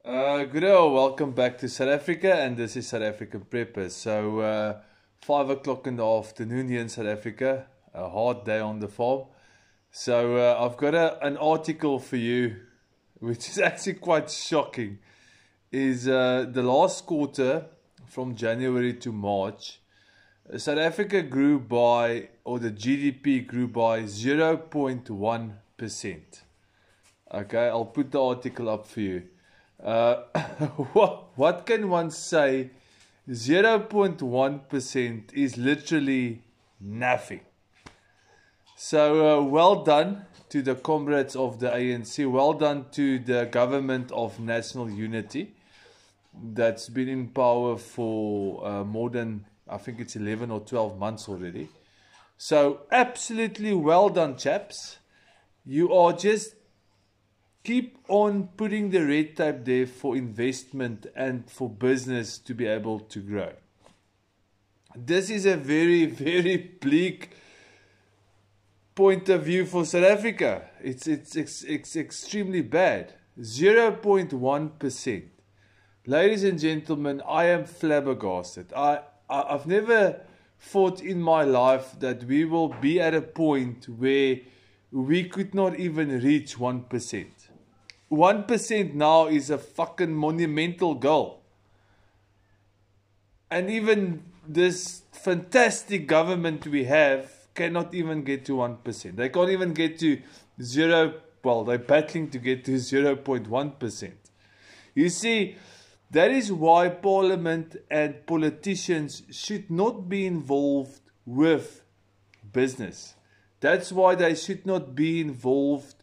Good day, welcome back to South Africa, and this is South African Preppers. So, 5 o'clock in the afternoon here in South Africa, a hard day on the farm. So, I've got an article for you, which is actually quite shocking. Is the last quarter from January to March, South Africa grew by, or the GDP grew by 0.1%. Okay, I'll put the article up for you. What can one say? 0.1% is literally nothing. So well done to the comrades of the ANC. Well done to the government of national unity that's been in power for more than, I think it's 11 or 12 months already. So absolutely well done, chaps. You are just keep on putting the red tape there for investment and for business to be able to grow. This is a very, very bleak point of view for South Africa. It's extremely bad. 0.1%. Ladies and gentlemen, I am flabbergasted. I've never thought in my life that we will be at a point where we could not even reach 1%. 1% now is a fucking monumental goal. And even this fantastic government we have cannot even get to 1%. They can't even get to they're battling to get to 0.1%. You see, that is why Parliament and politicians should not be involved with business. That's why they should not be involved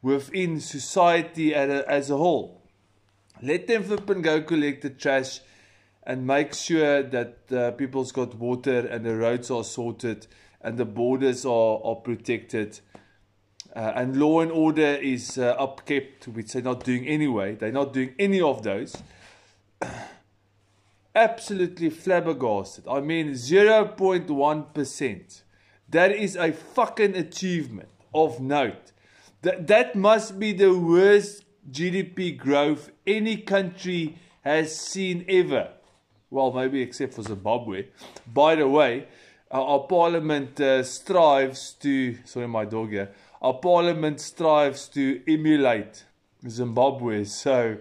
within society as a whole. Let them flip and go collect the trash and make sure that people's got water and the roads are sorted and the borders are protected and law and order is upkept, which they're not doing anyway. They're not doing any of those. Absolutely flabbergasted. I mean 0.1%. That is a fucking achievement of note. That must be the worst GDP growth any country has seen ever. Well, maybe except for Zimbabwe. By the way, our parliament strives to... Sorry, my dog here. Our parliament strives to emulate Zimbabwe. So,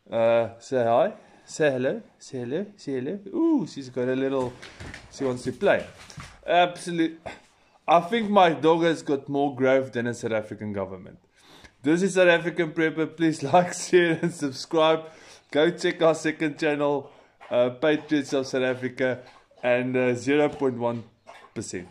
say hi. Say hello. Say hello. Say hello. Ooh, she's got a little... She wants to play. Absolutely... I think my dog has got more growth than a South African government. This is South African Prepper. Please like, share and subscribe. Go check our second channel, Patriots of South Africa, and 0.1%.